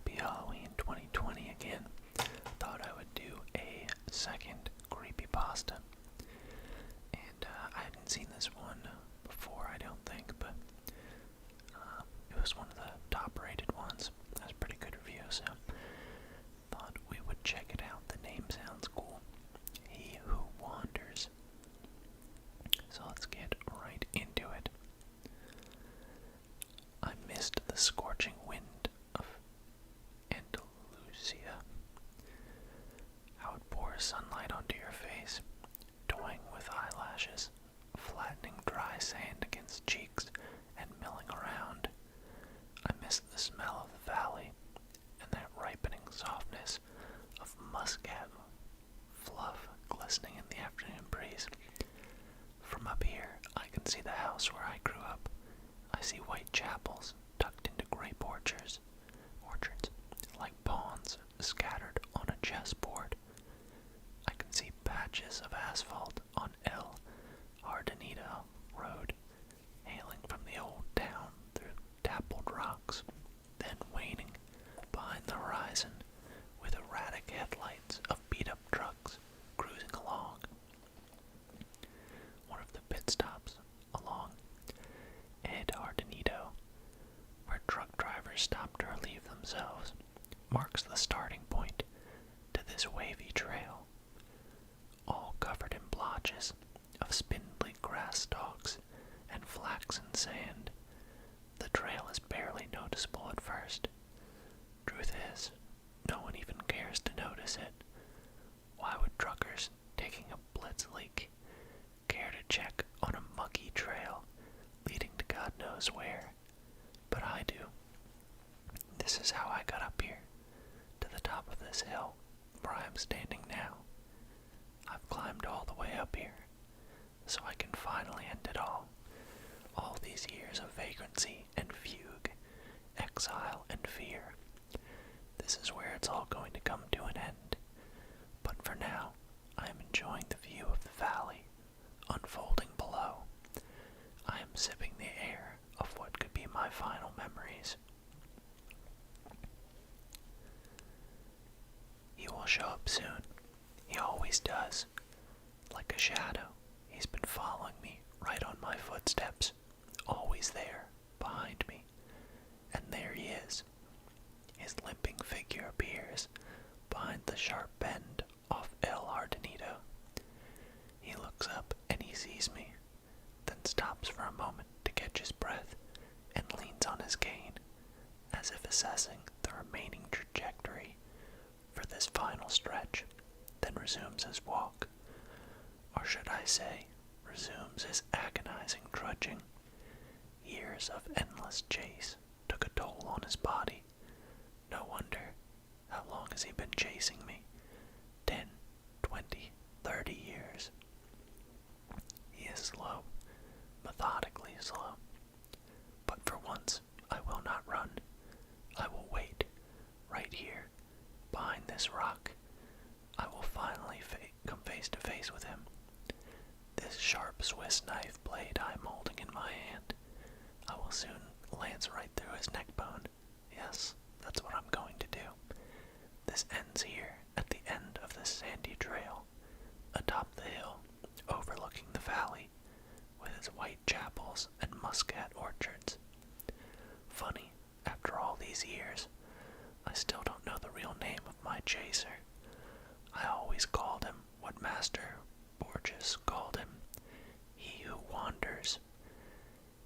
Happy Halloween 2020 again. Thought I would do a second creepypasta. And I hadn't seen this one before, I don't think, but it was one of the top rated ones. That's a pretty good review, so thought we would check it out. The name sounds cool. He Who Wanders. So let's get right into it. I missed the scorching wind of Andalusia. How it pours sunlight onto your face, toying with eyelashes, flattening dry sand against cheeks and milling around. I miss the smell of the valley and that ripening softness of muscat fluff glistening in the afternoon breeze. From up here, I can see the house where I grew up. I see white chapels tucked into grape orchards, like pawns scattered on a chessboard. I can see patches of asphalt on El Jardinito Road, hailing from the old town through dappled rocks, then waning behind the horizon with erratic headlights of beat-up trucks cruising along. One of the pit stops along El Jardinito, where truck drivers stop to relieve themselves, marks the starting point to this wavy trail, all covered in blotches of spindly grass stalks and flaxen sand. The trail is barely noticeable at first. Truth is, no one even cares to notice it. Why would truckers taking a blitz leak care to check on a mucky trail leading to God knows where? But I do. This is how I got up here, to the top of this hill, where I am standing now. I've climbed all the way up here, so I can finally end it all. All these years of vagrancy and fugue, exile and fear. This is where it's all going to come to an end. But for now, I am enjoying the view of the valley, unfolding below. I am sipping the air of what could be my final memories. He will show up soon. He always does. Like a shadow, he's been following me right on my footsteps, always there, behind me. And there he is. His limping figure appears behind the sharp bend off El Jardinito. He looks up and he sees me, then stops for a moment to catch his breath and leans on his cane, as if assessing the remaining trajectory for this final stretch, then resumes his walk. Or should I say, resumes his agonizing trudging. Years of endless chase took a toll on his body. No wonder. How long has he been chasing me? 10, 20, 30 years. He is slow, methodically slow. But for once, I will not run. I will wait, right here, behind this rock. I will finally come face to face with him. This sharp Swiss knife blade I am holding in my hand, I will soon lance right through his neck bone. Yes, that's what I'm going to do. This ends here, at the end of this sandy trail, atop the hill, overlooking the valley, with its white chapels and muscat orchards. Funny, after all these years, I still don't know the real name of my chaser. I always called him what Master Borges called him, He Who Wanders.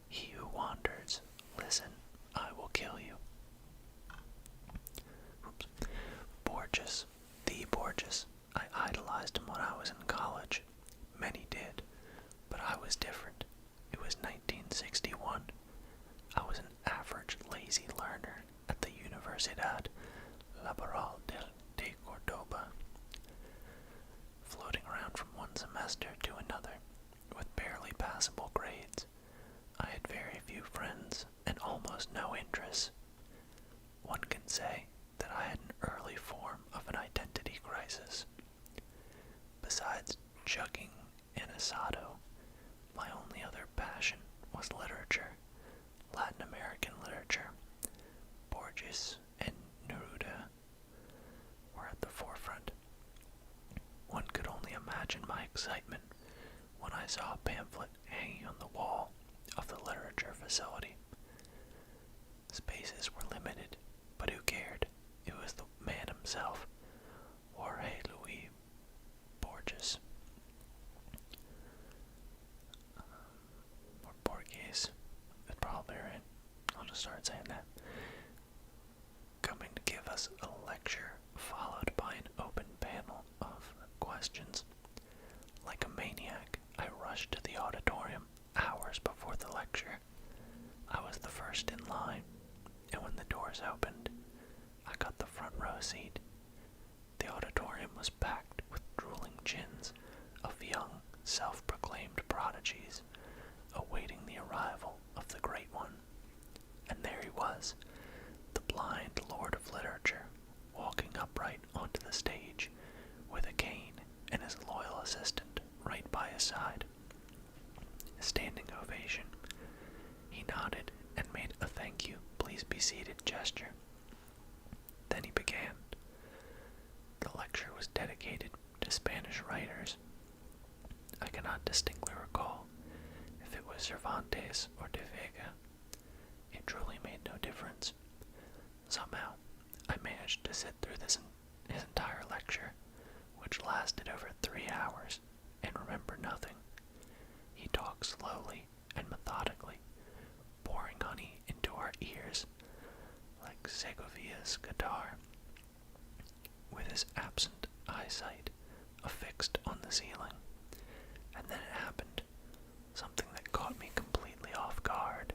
He who wanders, listen, I will kill you. Oops. Borges, the Borges. I idolized him when I was in college. Many did, but I was different. It was 1961. I was an average lazy learner at the Universidad Laboral de Cordoba, floating around from one semester to another with barely passable grades. I had very few friends and almost no interests. One can say that I had an early form of an identity crisis. Besides chugging an asado, my only other passion was literature, Latin American literature. Borges and Neruda excitement when I saw a pamphlet hanging on the wall of the literature facility. Spaces were limited, but who cared? It was the man himself, Jorge Luis Borges. Or Borges. It's probably right. I'll just start saying that. Coming to give us a lecture, followed by an open panel of questions. Like a maniac, I rushed to the auditorium hours before the lecture. I was the first in line, and when the doors opened, I got the front row seat. The auditorium was packed with drooling chins of young, self-proclaimed prodigies, awaiting the arrival of the Great One. And there he was, the blind lord of literature, walking upright onto the stage, with a cane and his loyal assistant right by his side. A standing ovation. He nodded and made a "thank you, please be seated" gesture. Then he began. The lecture was dedicated to Spanish writers. I cannot distinctly recall if it was Cervantes or de Vega. It truly made no difference. Somehow, I managed to sit through his entire lecture, which lasted over 3 hours, and remember nothing. He talked slowly and methodically, pouring honey into our ears, like Segovia's guitar, with his absent eyesight affixed on the ceiling. And then it happened, something that caught me completely off guard.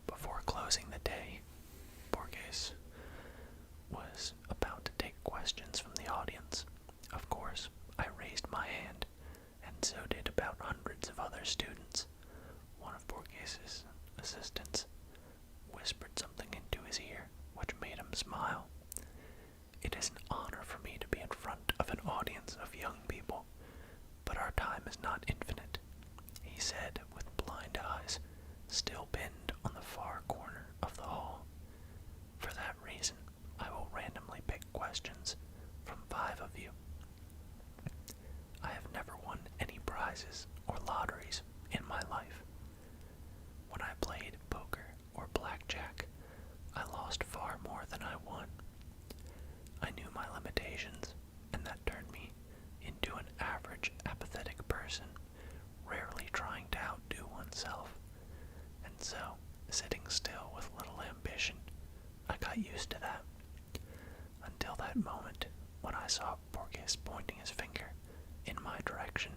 Before closing the day, Borges was about to take questions from the audience. Of course, I raised my hand, and so did about hundreds of other students. One of Borges' assistants whispered something into his ear, which made him smile. It is an honor for me to be in front of an audience of young people, but our time is not infinite, he said with blind eyes, still pinned on the far corner of the hall. For that reason, I will randomly pick questions from 5 of you. I have never won any prizes or lotteries in my life. When I played poker or blackjack, I lost far more than I won. I knew my limitations, and that turned me into an average, apathetic person, rarely trying to outdo oneself. And so, sitting still with little ambition, I got used to that. Until that moment when I saw Borges pointing his finger in my direction.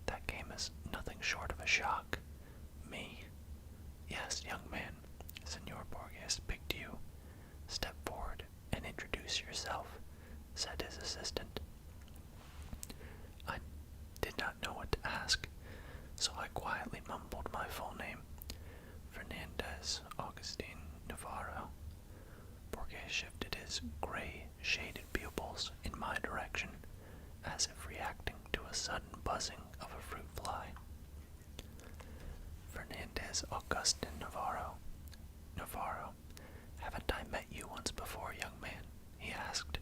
That came as nothing short of a shock. Me. Yes, young man, Senor Borges picked you. Step forward and introduce yourself, said his assistant. I did not know what to ask, so I quietly mumbled my full name, Fernandez Augustine Navarro. Borges shifted his gray, shaded pupils in my direction, as if reacting to a sudden buzzing of a fruit fly. Fernandez Augustine Navarro. Navarro, haven't I met you once before, young man? He asked.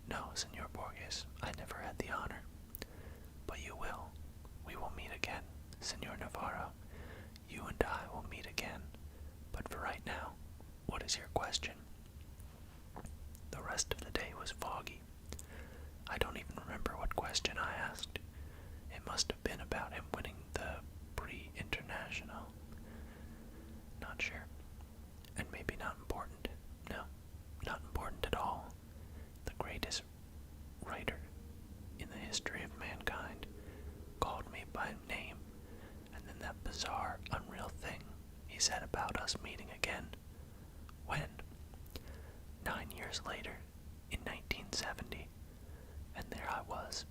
No, Senor Borges, I never had the honor. But you will. We will meet again, Senor Navarro. You and I will meet again. But for right now, what is your question? The rest of the day was foggy. I don't even remember what question I asked. It must have been about him winning the Prix International. Not sure. And maybe not important. No, not important at all. The greatest writer in the history of mankind called me by name, and then that bizarre, unreal thing he said about us meeting again. When? 9 years later, in 1970, and there I was,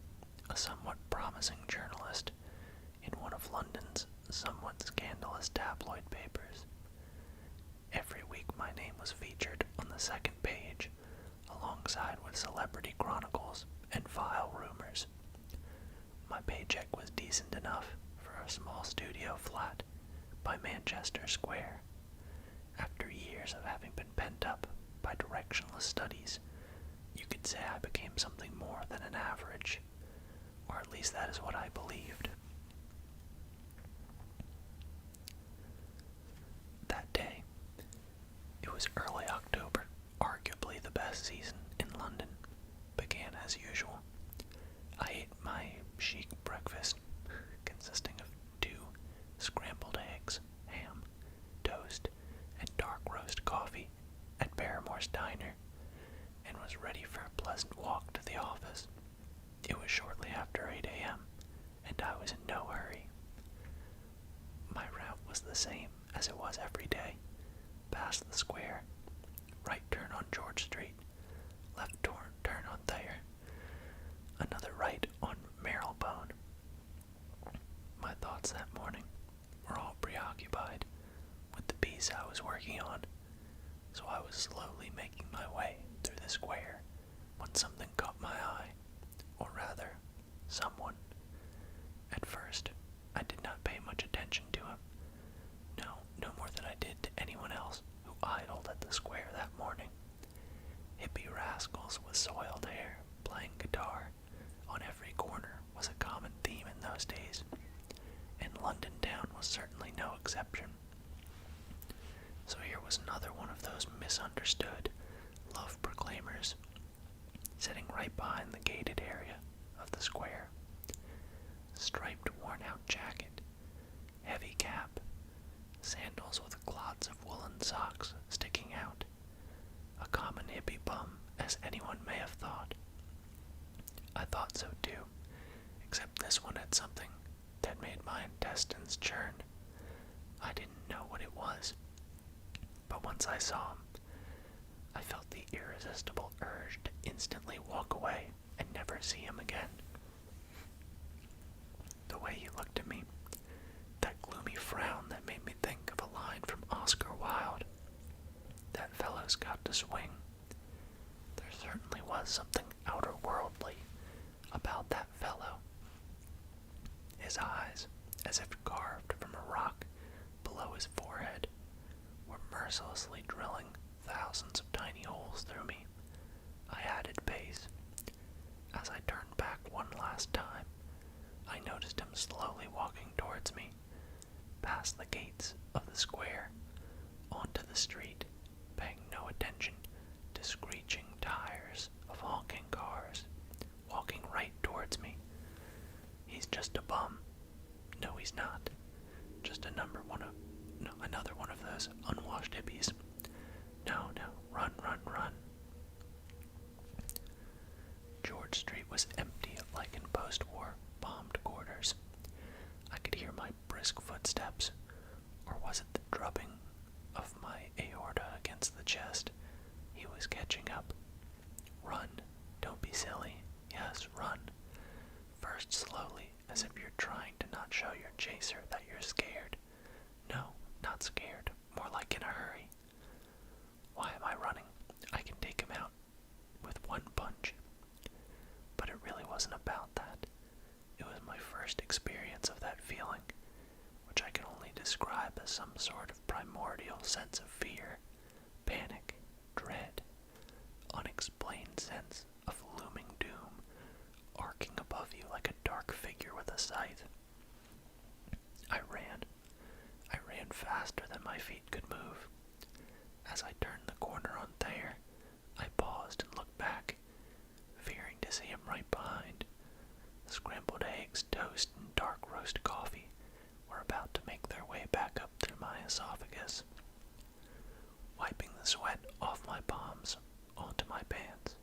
a somewhat promising journalist in one of London's somewhat scandalous tabloid papers. Every week my name was featured on the second page, alongside with celebrity chronicles and vile rumors. My paycheck was decent enough for a small studio flat by Manchester Square. After years of having been pent up by directionless studies, you could I'd say I became something more than an average, or at least that is what I believed. That day, it was early October, arguably the best season in London, began as usual. I ate my chic breakfast, consisting of 2 scrambled eggs, ham, toast, and dark roast coffee at Barrymore's Diner, and was ready for a pleasant walk to the office. It was shortly after 8 a.m., and I was in no hurry. My route was the same as it was every day. Past the square, right turn on George Street, left turn on Thayer, another right on Marylebone. My thoughts that morning were all preoccupied with the piece I was working on, so I was slowly making my way through the square when something caught my eye, or rather, someone. At first, I did not pay much attention to him. No more than I did to anyone else who idled at the square that morning. Hippie rascals with soiled hair playing guitar on every corner was a common theme in those days, and London town was certainly no exception. So here was another one of those misunderstood love proclaimers, sitting right behind the gated area of the square. Striped worn-out jacket, heavy cap, sandals with clods of woolen socks sticking out. A common hippie bum, as anyone may have thought. I thought so too, except this one had something that made my intestines churn. I didn't know what it was, but once I saw him, I felt the irresistible urge to instantly walk away and never see him again. The way he looked at me, that gloomy frown that made me think of a line from Oscar Wilde, "That fellow's got to swing." There certainly was something outer-worldly about that fellow. His eyes, as if carved from a rock below his forehead, were mercilessly drilling thousands of tiny holes through me. I added pace. As I turned back one last time, I noticed him slowly walking towards me, past the gates of the square, onto the street, paying no attention to screeching tires of honking cars, walking right towards me. He's just a bum. No, he's not. Just another one of those unwashed hippies. No, run, run, run. George Street was empty like in post-war bombed quarters. I could hear my brisk footsteps, or was it the drubbing of my aorta against the chest? He was catching up. Run, don't be silly. Yes, run. First slowly, as if you're trying to not show your chaser that you're scared. No, not scared, more like in a hurry. Why am I running? I can take him out with one punch. But it really wasn't about that. It was my first experience of that feeling, which I can only describe as some sort of primordial sense of fear, panic, dread, unexplained sense of looming doom, arcing above you like a dark figure with a scythe. I ran faster than my feet could move. As I turned the corner on Thayer, I paused and looked back, fearing to see him right behind. Scrambled eggs, toast, and dark roast coffee were about to make their way back up through my esophagus. Wiping the sweat off my palms onto my pants,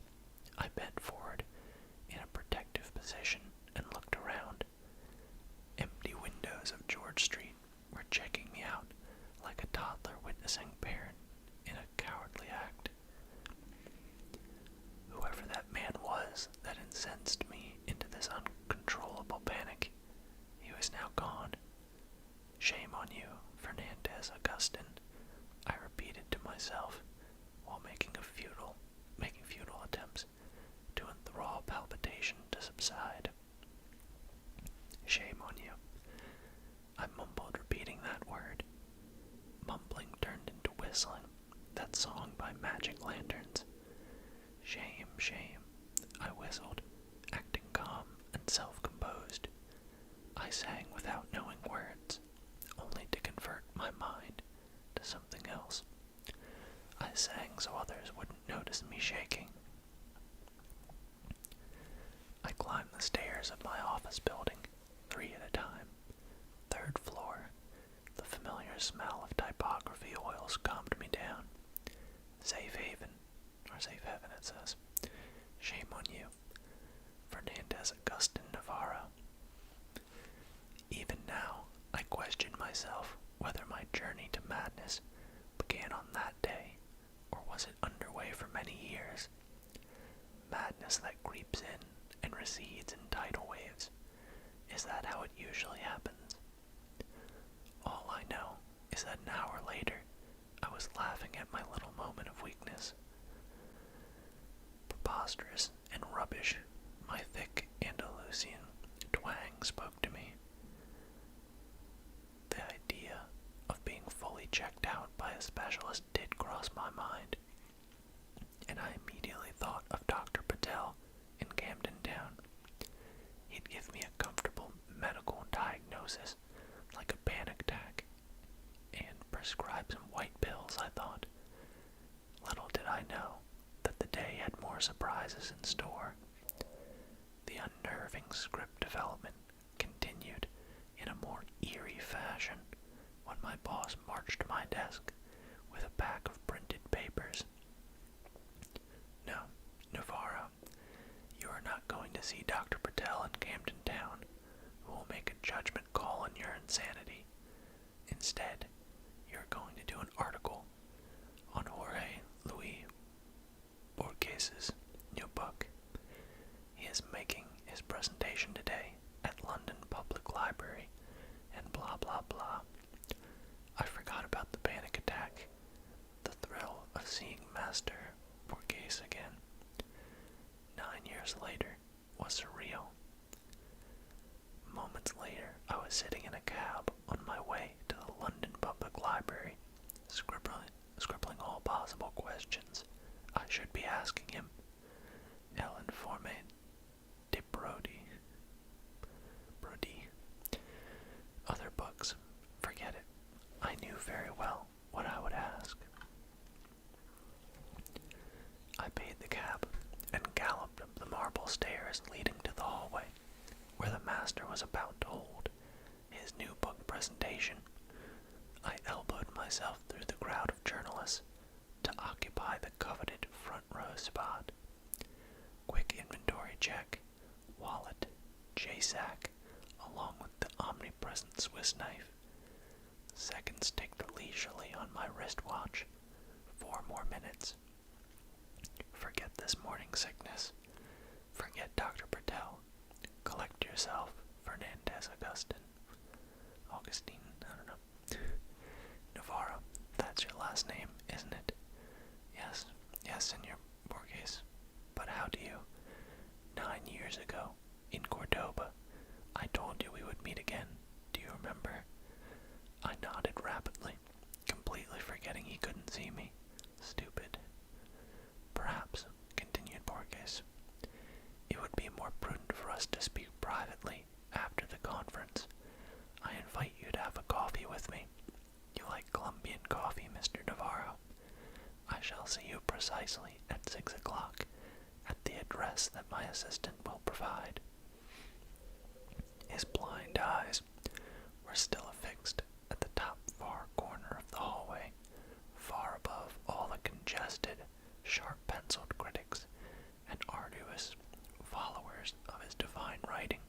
I bent forward in a protective position and looked around. Empty windows of George Street were checking me out like a toddler witnessing parent in a cowardly act. Whoever that man was that incensed me into this uncontrollable panic, he was now gone. Shame on you, Fernandez Augustin, I repeated to myself while making futile attempts to enthrall palpitation to subside. Shame on you. I mumbled, repeating that word. Mumbling turned into whistling, that song by Magic Lanterns. Shame, shame, I whistled, acting calm and self-composed. I sang without knowing words, only to convert my mind to something else. I sang so others wouldn't notice me shaking. I climbed the stairs of my office building, 3 at a time. 3rd floor. The familiar smell of typography oils calmed me down. Safe haven, or safe heaven it says. Shame on you. Fernandez Augustin Navarro. Even now, I question myself whether my journey to madness began on that day, or was it underway for many years. Madness that creeps in and recedes in tidal waves. Is that how it usually happens? All I know is that an hour later, I was laughing at my little moment of weakness. Preposterous and rubbish, my thick Andalusian twang spoke to me. The idea of being fully checked out by a specialist did cross my mind, and I immediately thought of Dr. Patel in Camden Town. He'd give me a comfortable medical diagnosis, like a panic attack, and prescribe some white pills, I thought. Little did I know that the day had more surprises in store. The unnerving script development continued in a more eerie fashion when my boss marched to my desk with a pack of printed papers. No, Navarro, you are not going to see Dr. Patel in Camden Town, who will make a judgment call on your insanity. Instead, you are going to do an article on Jorge Luis Borges's new book. He is making his presentation today at London Public Library, and blah blah blah. I forgot about the panic attack, the thrill of seeing Master Borges again. 9 years later was surreal. Moments later, I was sitting in a cab on my way to the London Public Library, scribbling all possible questions I should be asking him. El Informe de Brody. Other books, forget it. I knew very well what I would ask. I paid the cab and galloped up the marble stairs leading to the hallway, where the master was about to hold his new book presentation. I elbowed myself through the crowd of journalists to occupy the coveted front row spot. Quick inventory check, wallet, J-sack, along with the omnipresent Swiss knife. Seconds ticked leisurely on my wristwatch. 4 more minutes. Forget this morning sickness. Forget Dr. Patel. Collect yourself, Fernandez Augustine. Augustine, I don't know. Navarro, that's your last name, isn't it? Yes, Senor Borges. But how do you? 9 years ago, in Cordoba, I told you we would meet again. Do you remember? I nodded rapidly, completely forgetting he couldn't see me. Stupid. Perhaps, continued Borges, it would be more prudent for us to speak privately after the conference. I invite you to have a coffee with me. You like Colombian coffee, Mr. Navarro? I shall see you precisely at 6 o'clock at the address that my assistant will provide. His blind eyes were still affixed at the top far corner of the hallway, far above all the congested, sharp-penciled critics and arduous followers of his divine writing.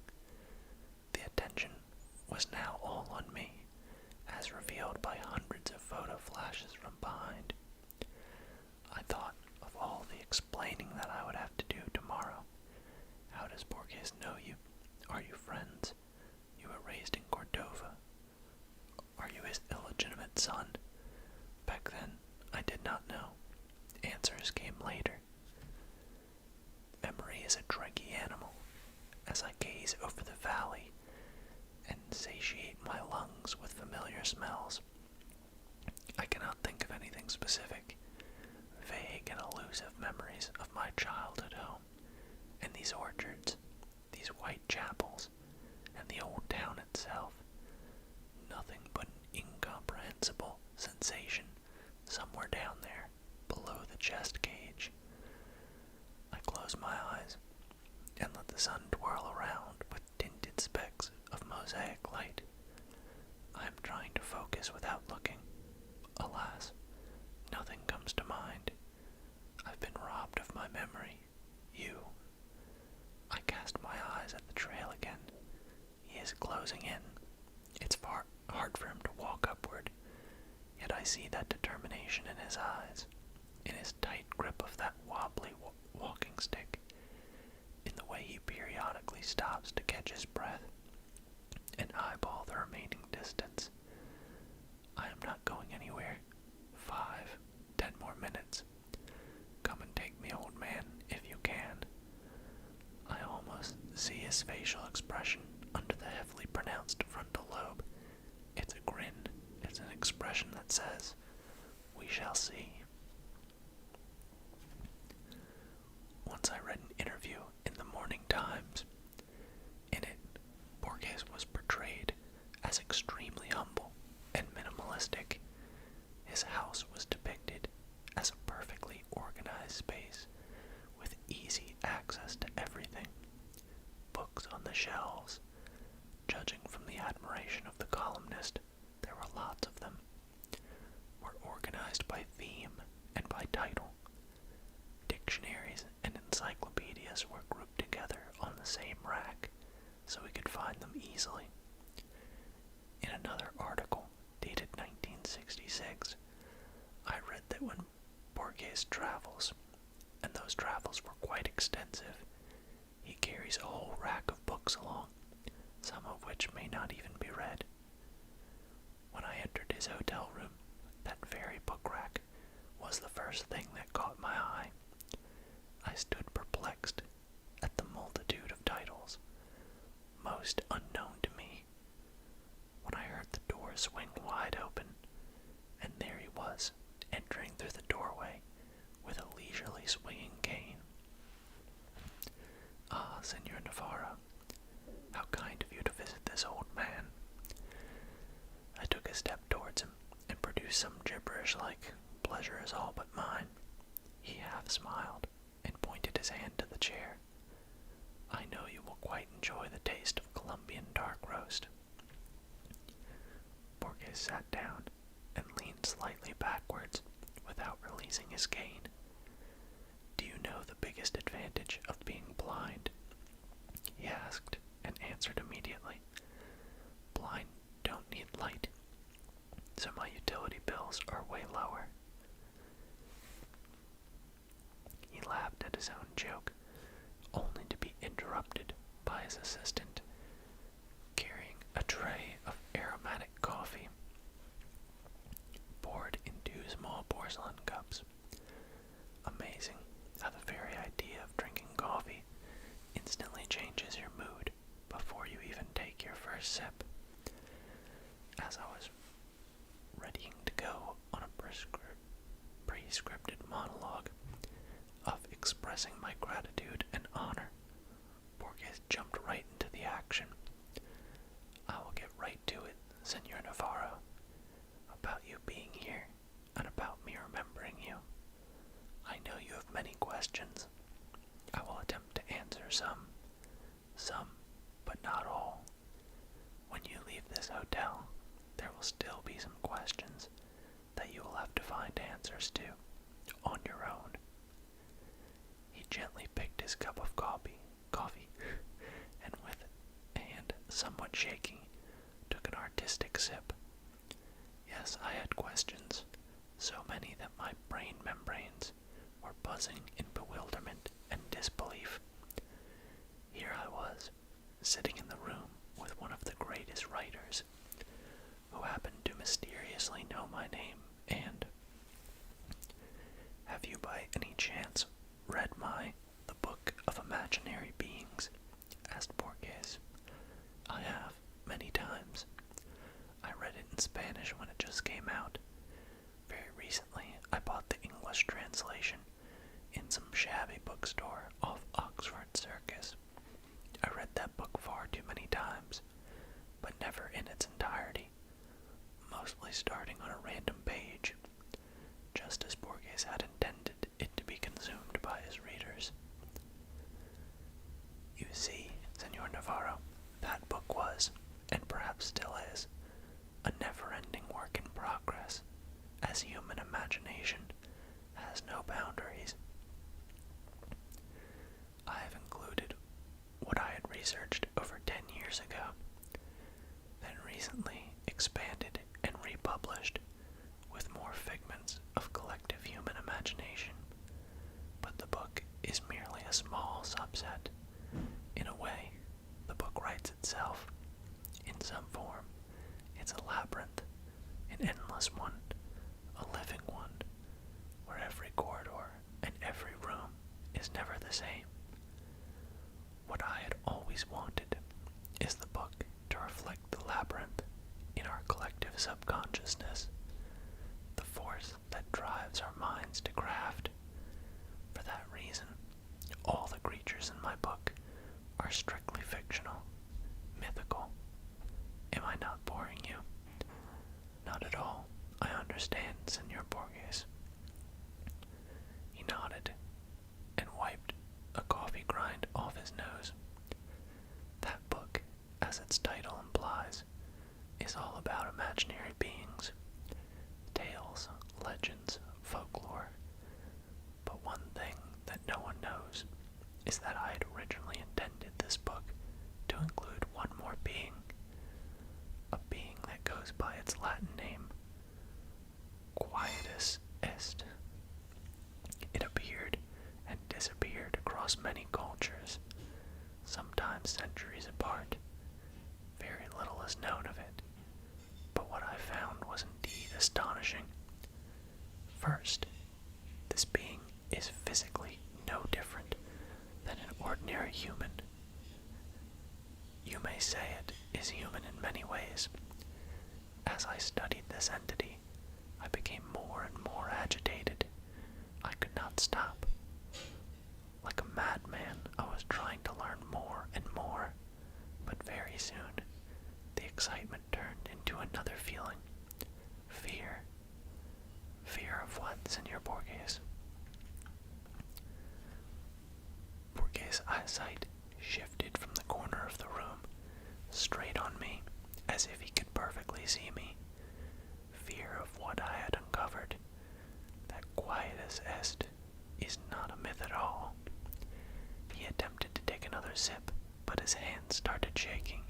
The attention was now all on me, as revealed by hundreds of photo flashes from behind. I thought of all the explaining that I would have to do tomorrow. How does Borges know you? Are you friends? You were raised in Cordova. Are you his illegitimate son? Back then, I did not know. Answers came later. Memory is a tricky animal. As I gaze over the valley and satiate my lungs with familiar smells, I cannot think of anything specific. Vague and elusive memories of my childhood home and I've been robbed of my memory. You. I cast my eyes at the trail again. He is closing in. It's hard for him to walk upward, yet I see that determination in his eyes, in his tight grip of that wobbly walking stick, in the way he periodically stops to catch his breath and eyeball the remaining distance. I am not going anywhere. 5, 10 more minutes. Come and take me, old man, if you can. I almost see his facial expression under the heavily pronounced frontal lobe. It's a grin. It's an expression that says, "We shall see." Once I read an interview in the Morning Times. In it, Borges was portrayed as extremely humble and minimalistic. His house was depicted as a perfectly organized space with easy access to everything. Books on the shelves. Judging from the admiration of the columnist, there were lots of them. Were organized by theme and by title. Dictionaries and encyclopedias were grouped together on the same rack, so we could find them easily. In another article, dated 1966, I read that when Borges travels, and those travels were quite extensive, he carries a whole rack of books along, some of which may not even be read. When I entered his hotel room, that very book rack was the first thing that caught my eye. I stood perplexed at the multitude of titles, most unknown to me, when I heard the door swing wide open, and there he was, entering through the doorway with a leisurely swinging cane. "Ah, Senor Navarro, how kind of you to visit this old man." I took a step towards him and produced some gibberish like, "Pleasure is all but mine." He half smiled and pointed his hand to the chair. "I know you will quite enjoy the taste of Colombian dark roast." Borges sat down and leaned slightly backwards without releasing his cane. "Do you know the biggest advantage of being blind?" he asked, and answered immediately. "Blind don't need light, so my utility bills are way lower." He laughed at his own joke, only to be interrupted by his assistant, carrying a tray of aromatic coffee, poured in 2 small porcelain cups. Amazing how the very idea of drinking coffee instantly changes your mood before you even take your first sip. As I was readying to go on a pre-scripted monologue of expressing my gratitude and honor, Borges jumped right into the action. "I will get right to it, Senor Navarro, about you being here and about me remembering you. I know you have many questions. I will attempt to answer some, but not all. When you leave this hotel, there will still be some questions that you will have to find answers to on your own." He gently picked his cup of coffee, and with a hand somewhat shaking, took an artistic sip. Yes, I had questions, so many that my brain membranes were buzzing in bewilderment and disbelief. Here I was, sitting in the room with one of the greatest writers, who happened to mysteriously know my name, and "Have you by any chance read The Book of Imaginary Beings?" asked Borges. "I have, many times. I read it in Spanish when it just came out. Very recently, I bought the English translation in some shabby bookstore off Oxford Circus. I read that book far too many times, but never in its entirety, mostly starting on a random page, just as Borges had intended it to be consumed by his readers. You see, Senor Navarro, that book was, and perhaps still is, a never-ending work in progress, as human imagination has no boundaries. researched over 10 years ago, then recently expanded and republished with more figments of collective human imagination. But the book is merely a small subset. In a way, the book writes itself. In some form, it's a labyrinth, an endless one, a living one, where every corridor and every room is never the same. What I had always wanted is the book to reflect the labyrinth in our collective subconsciousness, the force that drives our minds to craft. For that reason, all the creatures in my book are strictly fictional, mythical. Am I not boring you? Not at all. I understand, Senor Borges. He nodded and wiped a coffee grind off his nose. That book, as its title implies, is all about imaginary beings, tales, legends, folklore. But one thing that no one knows is that I had originally intended this book to include one more being, a being that goes by its Latin name, Quietus Est. It appeared and disappeared across many cultures, sometimes centuries apart. Very little is known of it, but what I found was indeed astonishing. First, this being is physically no different than an ordinary human. You may say it is human in many ways. As I studied this entity, I became more and more agitated. I could not stop. Like a madman, I was trying to learn more and more, but very soon, the excitement turned into another feeling. Fear. Fear of what, Senor Borges? Borges' eyesight shifted from the corner of the room, straight on me, as if he could perfectly see me. Fear of what I had uncovered. That Quietus Est is not a myth at all. He attempted to take another sip, but his hands started shaking,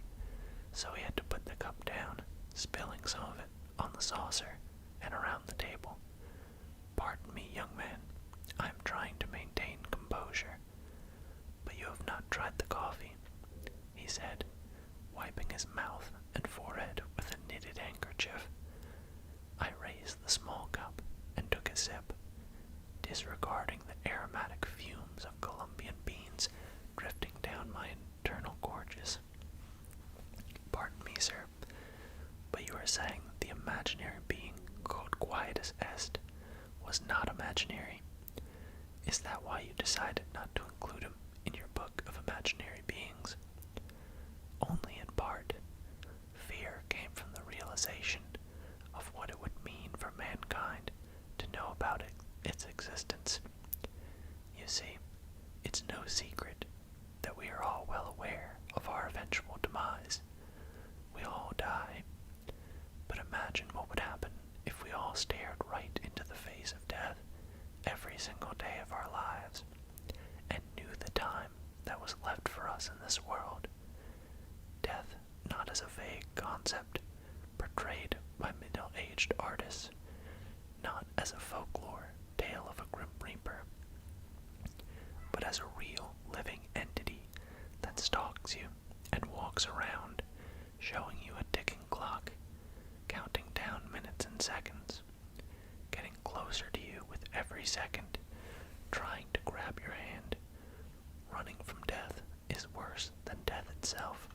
so he had to put the cup down, spilling some of it on the saucer and around the table. Pardon me, young man. I am trying to maintain composure. But you have not tried the coffee, he said, wiping his mouth and forehead with a knitted handkerchief. I raised the small cup and took a sip, disregarding the aromatic fumes of Colombian beans drifting down my internal gorges. Pardon me, sir, but you are saying the imaginary being called Quietus Est was not imaginary. Is that why you decided not to include him in your book of imaginary beings? Only in part. Fear came from the realization of what it would mean for mankind to know about its existence. You see, it's no secret that we are all well aware of our eventual demise. We all die. But imagine what would happen if we all stared right into the face of death every single day of our lives, and knew the time that was left for us in this world. Death not as a vague concept portrayed by middle-aged artists, not as a folklore tale of a grim reaper, but as a real living entity that stalks you and walks around, showing you a ticking clock, counting down minutes and seconds, getting closer to you with every second, trying to grab your hand. Running from death is worse than death itself.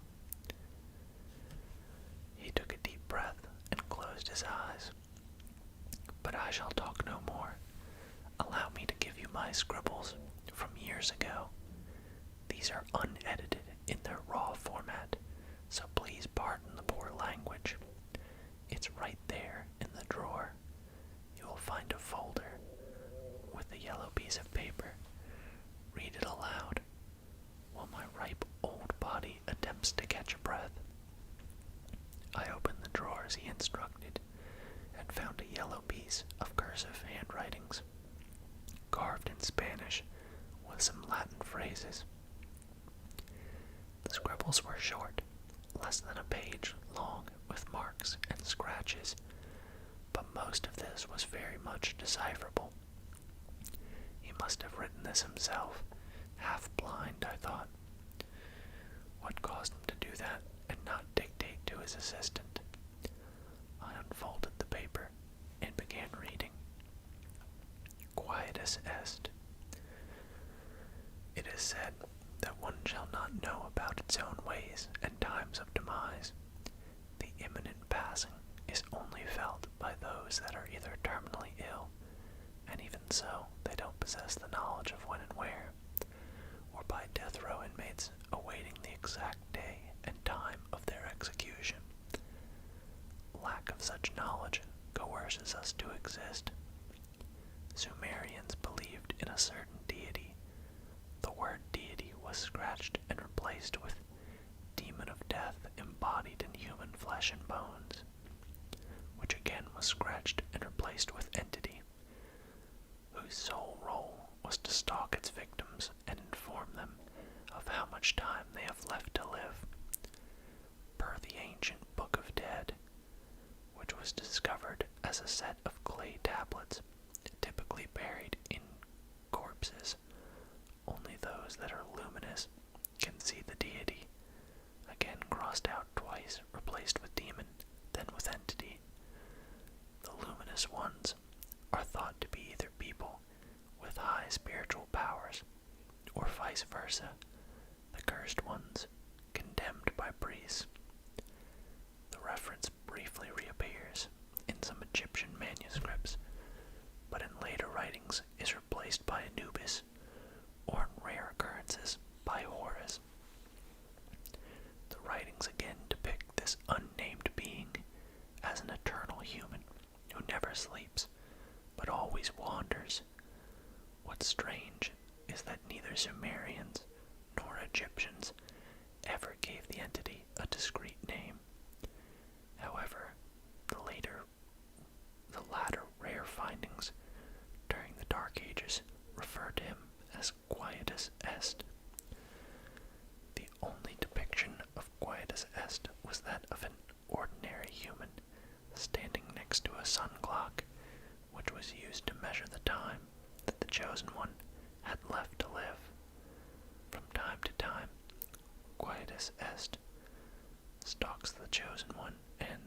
He took a deep breath and closed his eyes. But I shall talk no more. Allow me to give you my scribbles from years ago. These are unedited in their raw format, so please pardon the poor language. It's right there in the drawer. You will find a folder with a yellow piece of paper. Read it aloud while my ripe old body attempts to catch a breath. I opened the drawer as he instructed and found a yellow piece of cursive handwritings, carved in Spanish with some Latin phrases. The scribble journals were short, less than a page long, with marks and scratches, but most of this was very much decipherable. He must have written this himself, half blind, I thought. What caused him to do that and not dictate to his assistant? I unfolded the paper and began reading. Quietus est. It is said that one shall not know about its own ways and times of demise. The imminent passing is only felt by those that are either terminally ill, and even so they don't possess the knowledge of when and where, or by death row inmates awaiting the exact day and time of their execution. Lack of such knowledge coerces us to exist. Sumerians believed in a certain deity. The word deity was scratched and replaced with demon of death embodied in human flesh and bones, which again was scratched and replaced with entity, whose sole role was to stalk its victims and inform them of how much time they have left to live, per the ancient Book of Dead, which was discovered as a set of clay tablets, typically buried in corpses. Only those that are luminous can see the deity, again crossed out twice, replaced with demon, then with entity. The luminous ones are thought to be either people with high spiritual powers, or vice versa, the cursed ones, condemned by priests. The reference briefly reappears in some Egyptian manuscripts, but in later writings is replaced by Anubis, or in rare occurrences by Horus. The writings again depict this unnamed being as an eternal human who never sleeps, but always wanders. What's strange is that neither Sumerians nor Egyptians ever gave the entity a discrete name. However, the latter rare findings during the Dark Ages refer to him as Quietus est. The only depiction of Quietus est was that of an ordinary human standing next to a sun clock, which was used to measure the time that the Chosen One had left to live. From time to time, Quietus est stalks the Chosen One and,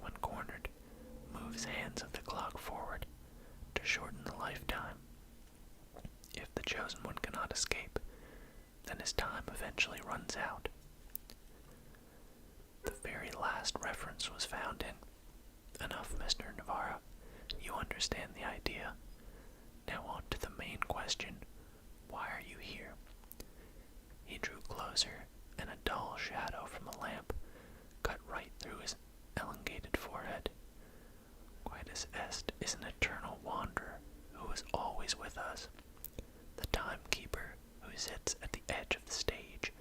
when cornered, moves hands of the clock forward to shorten the lifetime. If the Chosen One cannot escape, then his time eventually runs out. The very last reference was found in Enough, Mr. Navarro. You understand the idea. Now on to the main question. Why are you here? He drew closer, and a dull shadow from a lamp cut right through his elongated forehead. Quietus est is an eternal wanderer who is always with us, the timekeeper who sits at the edge of the stage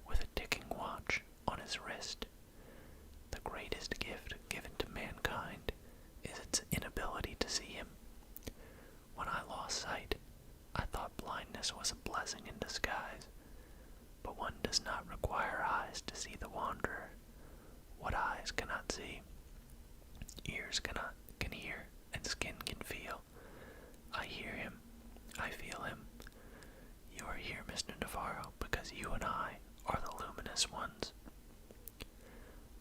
with a ticking watch on his wrist. The greatest gift given to mankind is its inability to see him. When I lost sight, I thought blindness was a blessing in disguise, but one does not require eyes to see the wanderer. What eyes cannot see, ears can hear, and skin can feel. I hear him, I feel him. You are here, Mr. Navarro, because you and I are the luminous ones.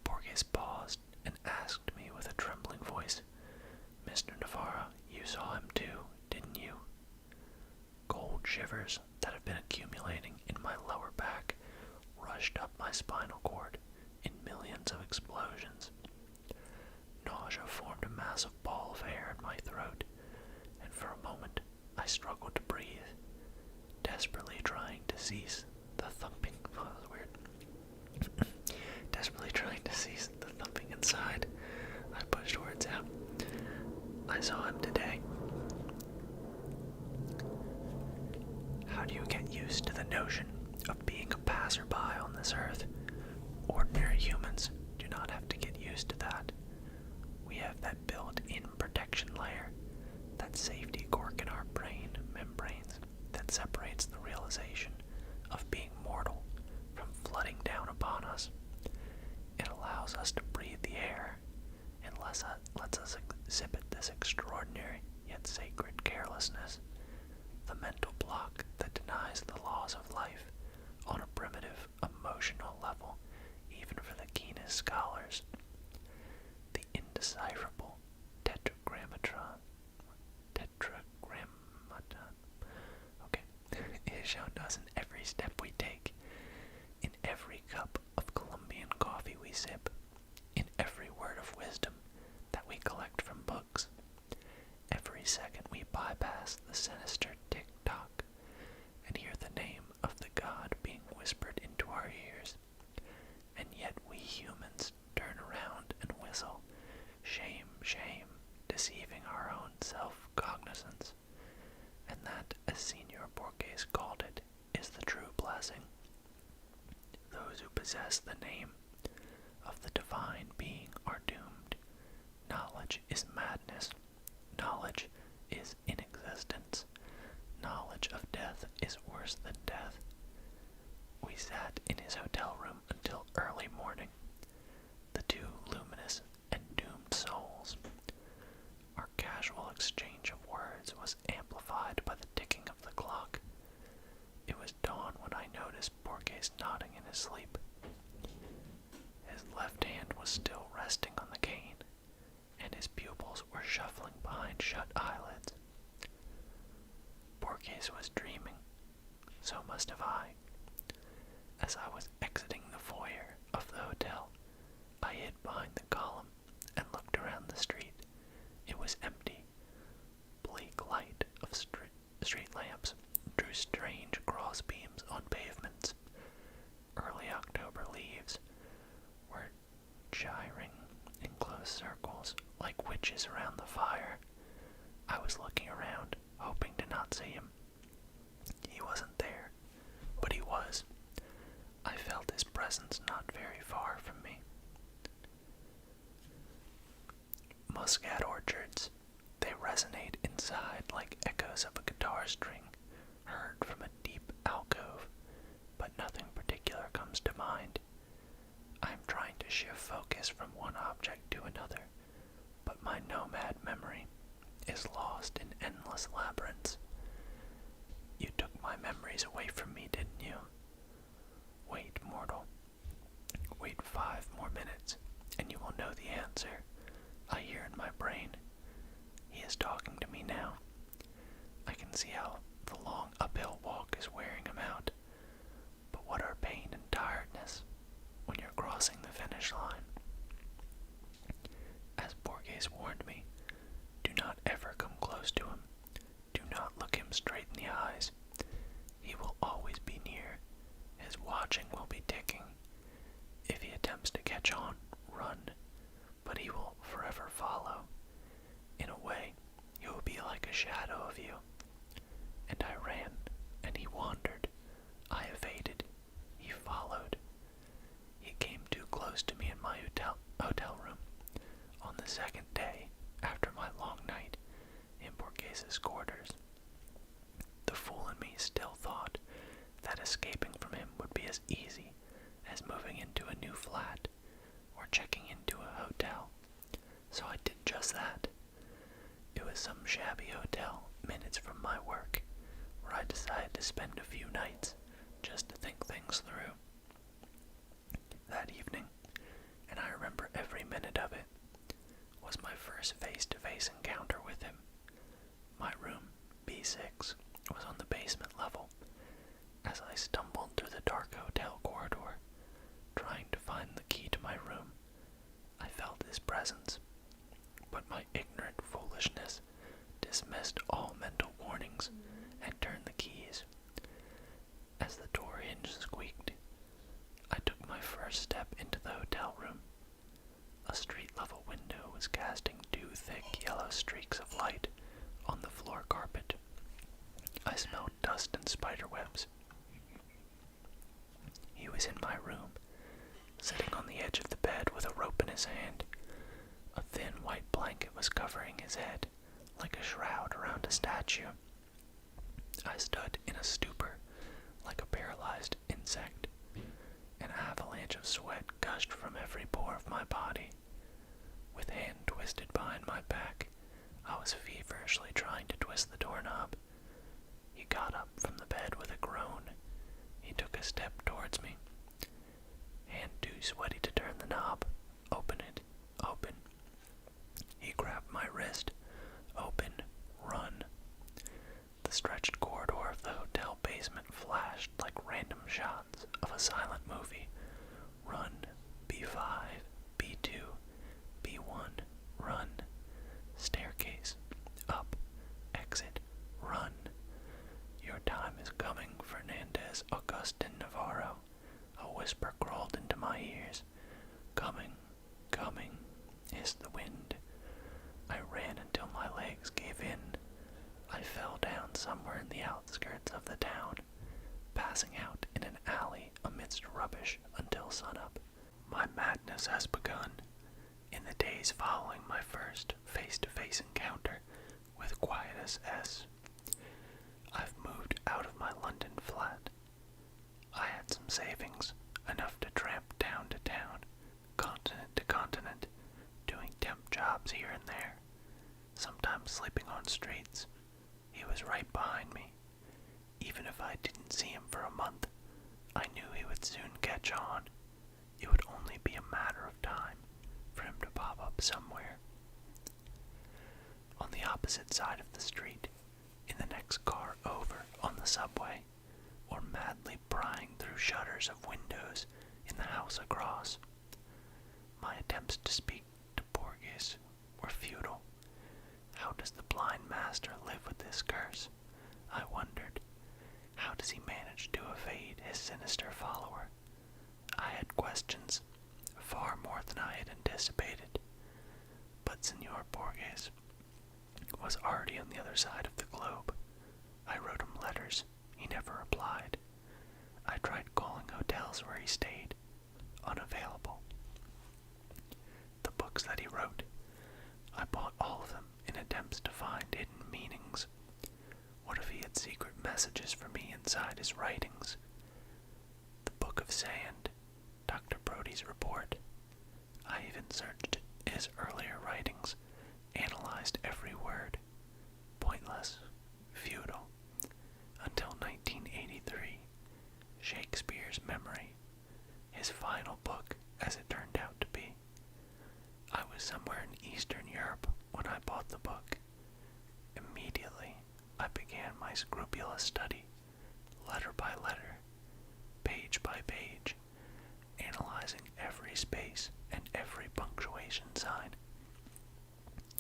Borges paused and asked me with a trembling voice, Mr. Navarro, you saw him too, didn't you? Cold shivers that have been accumulating in my lower back rushed up my spinal cord in millions of explosions. Nausea formed a massive ball of air in my throat, and for a moment I struggled to breathe, desperately trying to cease the thumping. Oh, that was weird. Desperately trying to cease the thumping inside. I pushed words out. I saw him today. How do you get used to the notion of being a passerby on this earth? Ordinary humans do not have to get used to that. We have that built-in protection layer, that safety cork in our brain membranes that separates the realization of being mortal from flooding down a powerlessness, the mental block that denies the laws of life on a primitive emotional level, even for the keenest scholars. The indecipherable tetragrammaton, okay, is shown to us in every step we take, in every cup of Colombian coffee we sip, in every word of wisdom that we collect from books. Every second we bypass the sinister tick-tock and hear the name of the god being whispered into our ears. And yet we humans turn around and whistle, shame, shame, deceiving our own self-cognizance. And that, as Senor Borges called it, is the true blessing. Those who possess the name of the divine being are doomed. Knowledge is madness. Knowledge is inexistence. Knowledge of death is worse than death. We sat in his hotel room until early morning, the two luminous and doomed souls. Our casual exchange of words was amplified by the ticking of the clock. It was dawn when I noticed Borges nodding in his sleep. His left hand was still resting on the cane, and his pupils were shuffling behind shut eyelids. Borges was dreaming, so must have I. As I was exiting the foyer of the hotel, I hid behind the column and looked around the street. It was empty. Bleak light of street lamps drew strange cross beams on pavements. Early October leaves were gyring in close circles like witches around the fire. I was looking around, hoping to not see him. He wasn't there, but he was. I felt his presence not very far from me. Muscat orchards, they resonate inside like echoes of a guitar string, heard from a deep alcove, but nothing particular comes to mind. I am trying to shift focus from one object to another, but my nomad memory is lost in endless labyrinths. You took my memories away from me, didn't you? Wait, mortal. Wait 5 more minutes, and you will know the answer. I hear in my brain. He is talking to me now. I can see how the long uphill walk is wearing him out. But what are pain and tiredness when you're crossing the finish line? As Borges warned me, do not ever come close to him. Do not look him straight in the eyes. He will always be near. His watching will be ticking. If he attempts to catch on, run. But he will forever follow. In a way, he will be like a shadow of you. And I ran, and he wandered. I evaded. He followed. He came too close to me in my hotel room on the second day after my long night in Borges' quarters. The fool in me still thought that escaping from him would be as easy as moving into a new flat or checking into a hotel. So I did just that. It was some shabby hotel minutes from my work, where I decided to spend a few nights just to think things through. That evening, and I remember every minute of it, was my first face-to-face encounter with him. My room, B6, was on the basement level. As I stumbled through the dark hotel corridor, trying to find the key to my room, I felt his presence, but my ignorant foolishness dismissed all mental warnings and turned the keys. As the door hinge squeaked, I took my first step into the hotel room. A street-level window was casting 2 thick yellow streaks of light on the floor carpet. I smelled dust and spiderwebs. He was in my room, sitting on the edge of the bed with a rope in his hand. A thin white blanket was covering his head, like a shroud around a statue. I stood in a stupor, like a paralyzed insect. An avalanche of sweat gushed from every pore of my body. With hand twisted behind my back, I was feverishly trying to twist the doorknob. got up from the bed with a groan. He took a step towards me. Hand too sweaty to turn the knob. Open it. Open. He grabbed my wrist. Open. Run. The stretched corridor of the hotel basement flashed like random shots of a silent movie. Run. B5. B2. B1. Run. Staircase. Up. Exit. Run. Your time is coming, Fernandez Augustin Navarro. A whisper crawled into my ears. Coming. Coming. Hissed the wind. I ran until my legs gave in. I fell down somewhere in the outskirts of the town, passing out in an alley amidst rubbish until sunup. My madness has begun. In the days following my first face-to-face encounter with Quietus S., I've moved out of my London flat. I had some savings, enough to tramp town to town, continent to continent, doing temp jobs here and there, sometimes sleeping on streets. He was right behind me. Even if I didn't see him for a month, I knew he would soon catch on. It would only be a matter of time for him to pop up somewhere. On the opposite side of the street, in the next car over on the subway, or madly prying through shutters of windows in the house across. My attempts to speak to Borges were futile. How does the blind master live with this curse? I wondered. How does he manage to evade his sinister follower? I had questions, far more than I had anticipated. But Senor Borges was already on the other side of the globe. I wrote him letters. He never replied. I tried calling hotels where he stayed. Unavailable. The books that he wrote, I bought all of them in attempts to find hidden meanings. What if he had secret messages for me inside his writings? The Book of Sand, Dr. Brody's report. I even searched his earlier writings, analyzed every word. Pointless, futile, until 1983, Shakespeare's Memory, his final book as it turned out to be. I was somewhere in Eastern Europe when I bought the book. Immediately, I began my scrupulous study, letter by letter, page by page, analyzing every space and every punctuation sign.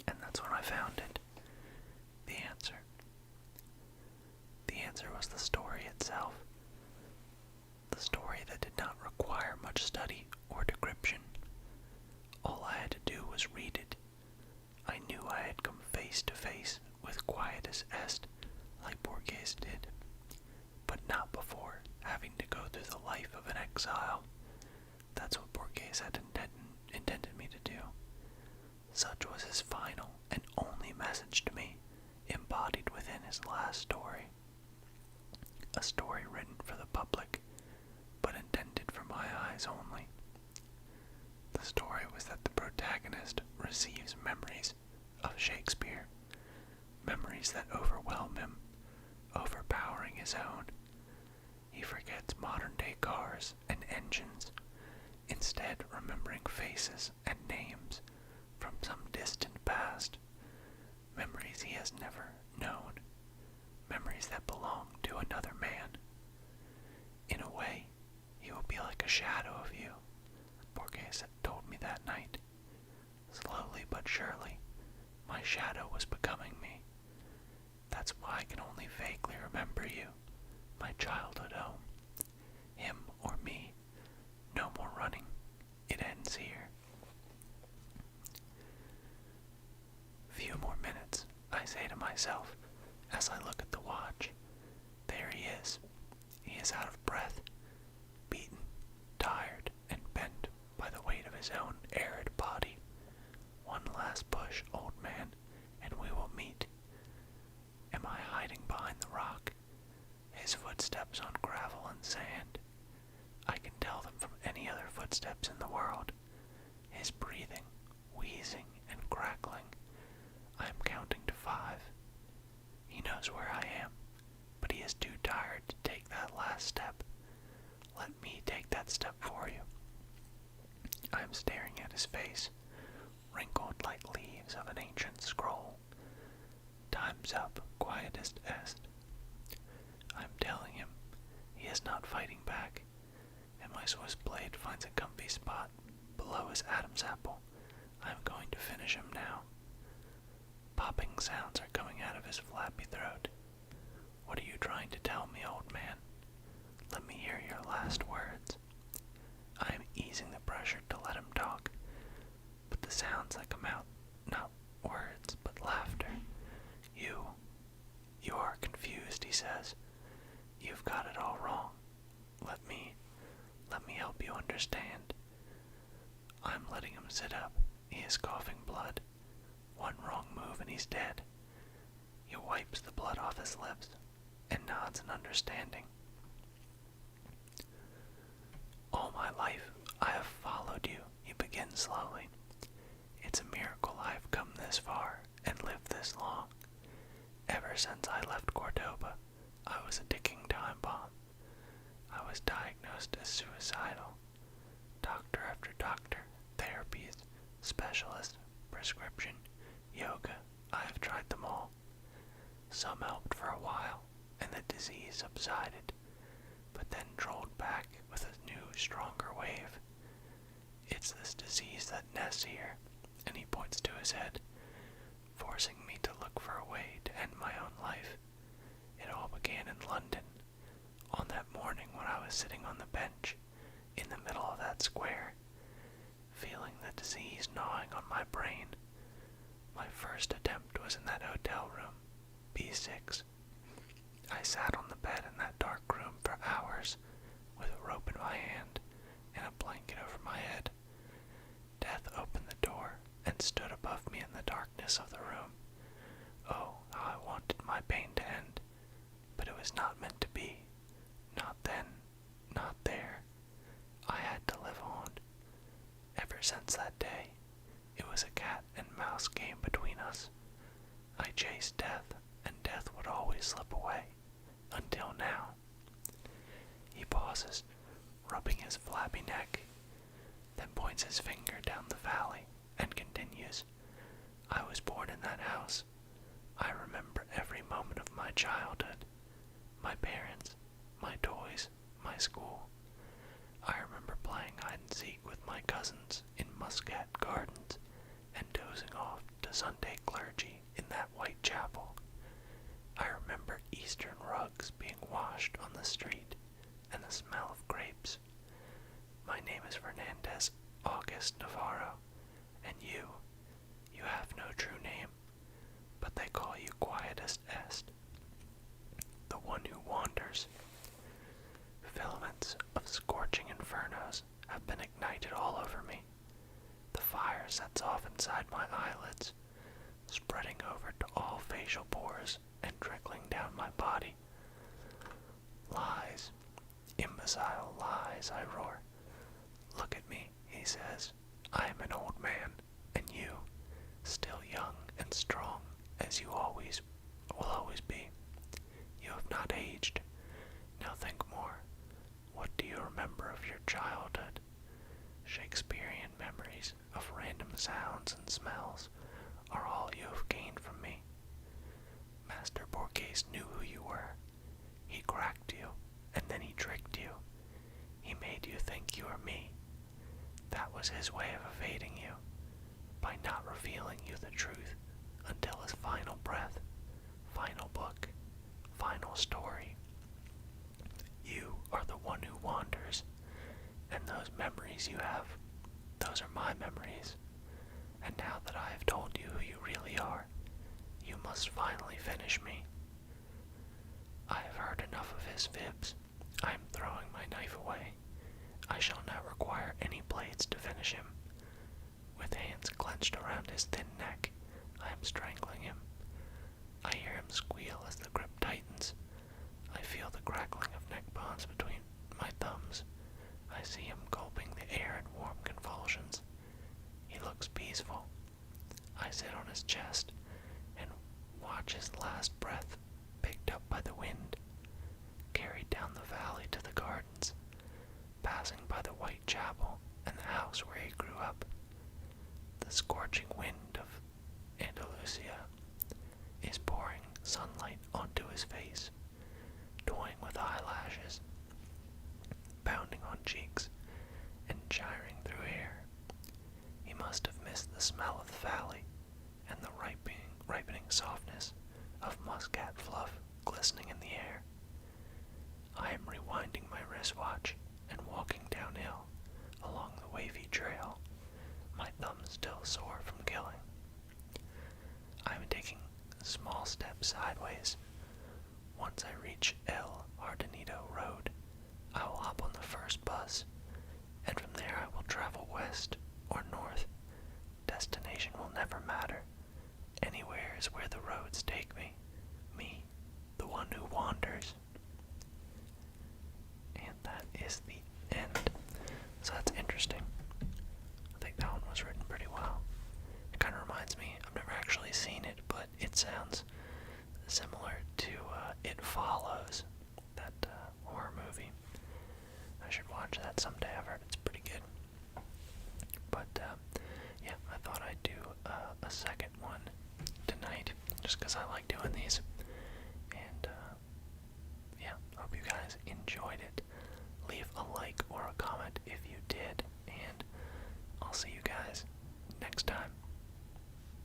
And that's when I found it. The answer. The answer was the story itself. The story that did not require much study or decryption. All I had to do was read it. I knew I had come face to face with Quietus Est, like Borges did, but not before having to go through the life of an exile. That's what Borges had intended me to do. Such was his final and only message to me, embodied within his last story. A story written for the public, but intended for my eyes only. The story was that the protagonist receives memories of Shakespeare, memories that overwhelm him, overpowering his own. He forgets modern-day cars and engines, instead remembering faces and names from some distant past, memories he has never known, memories that belong to another man. In a way, he will be like a shadow of you, Borges had told me that night. Slowly but surely, my shadow was becoming me. That's why I can only vaguely remember you, my childhood home. Him or me. No more running. It ends here. Few more minutes, I say to myself, as I look at the watch. There he is. He is out of breath, beaten, tired, and bent by the weight of his own arid body. One last push, old man, and we will meet. Am I hiding behind the rock? His footsteps on gravel and sand. I can tell them from any other footsteps in the world. His breathing, wheezing, and crackling. I am counting to 5. He knows where I am, but he is is too tired to take that last step. Let me take that step for you. I am staring at his face, wrinkled like leaves of an ancient scroll. Time's up, quietest est. I'm telling him he is not fighting back, and my Swiss blade finds a comfy spot below his Adam's apple. I'm going to finish him now. Popping sounds are coming out of his flappy throat. What are you trying to tell me, old man? Let me hear your last words. I am easing the pressure to let him talk, but the sounds that come out, not words, but laughter. You are confused, he says. You've got it all wrong. Let me help you understand. I'm letting him sit up. He is coughing blood. One wrong move and he's dead. He wipes the blood off his lips and nods in understanding. All my life I have followed you, he begins slowly. It's a miracle I have come this far and lived this long. Ever since I left Cordoba, I was a ticking time bomb. I was diagnosed as suicidal. Doctor after doctor, therapies, specialist, prescription, yoga, I have tried them all. Some helped for a while, and the disease subsided, but then trolled back with a new, stronger wave. It's this disease that nests here, and he points to his head, forcing me to look for a way to end my own life. It all began in London, on that morning when I was sitting on the bench, in the middle of that square, feeling the disease gnawing on my brain. My first attempt was in that hotel room, B6. I sat on the bed in that dark room for hours, with a rope in my hand and a blanket over my head. Death opened the door and stood above me in the darkness of the room. Oh, how I wanted my pain to end, but it was not meant to be. Not then, not there. I had to live on. Ever since that day, it was a cat and mouse game between us. I chased death, and death would always slip away. Until now. He pauses, rubbing his flabby neck, then points his finger down the valley and continues. I was born in that house. I remember every moment of my childhood. My parents, my toys, my school. I remember playing hide and seek with my cousins in Muscat Gardens and dozing off to Sunday clergy in that white chapel. I remember Eastern rugs being washed on the street and the smell of grapes. My name is Fernandez August Navarro, and you have no true name, but they call you quietest est, the one who wanders. Filaments of scorching infernos have been ignited all over me. The fire sets off inside my eyelids, spreading over to all facial pores and trickling down my body. Lies, imbecile lies, I roar. Look at me, he says. I am an old man, and you, still young and strong, as you always will always be. You have not aged. Now think more. What do you remember of your childhood? Shakespearean memories of random sounds and smells are all you have gained from me. Master Borges knew who you were. He cracked you, and then he tricked you. He made you think you were me. That was his way of evading you, by not revealing you the truth until his final breath, final book, final story. You are the one who wanders, and those memories you have, those are my memories. And now that I have told you who you really are, you must finally finish me. I have heard enough of his fibs. I am throwing my knife away. I shall not require any blades to finish him. With hands clenched around his thin neck, I am strangling him. I hear him squeal as the grip tightens. I feel the crackling of neck bonds between my thumbs. I see him gulping the air in warm convulsions. He looks peaceful. I sit on his chest and watch his last breath picked up by the wind. onto his face, toying with eyelashes, pounding on cheeks, and gyring through hair. He must have missed the smell of the valley and the ripening softness of muscat fluff glistening in the air. I am rewinding my wristwatch and walking downhill along the wavy trail, my thumbs still sore from killing. I am taking small steps sideways. Once I reach El Ardenito Road, I will hop on the first bus, and from there I will travel west or north. Destination will never matter. Anywhere is where the roads take me. Me, the one who wanders. And that is the end. So that's interesting. I think that one was written pretty well. It kind of reminds me, I've never actually seen it, but it sounds similar to It Follows, that horror movie. I should watch that someday. I've heard it's pretty good. But yeah, I thought I'd do a second one tonight, just because I like doing these. And yeah, hope you guys enjoyed it.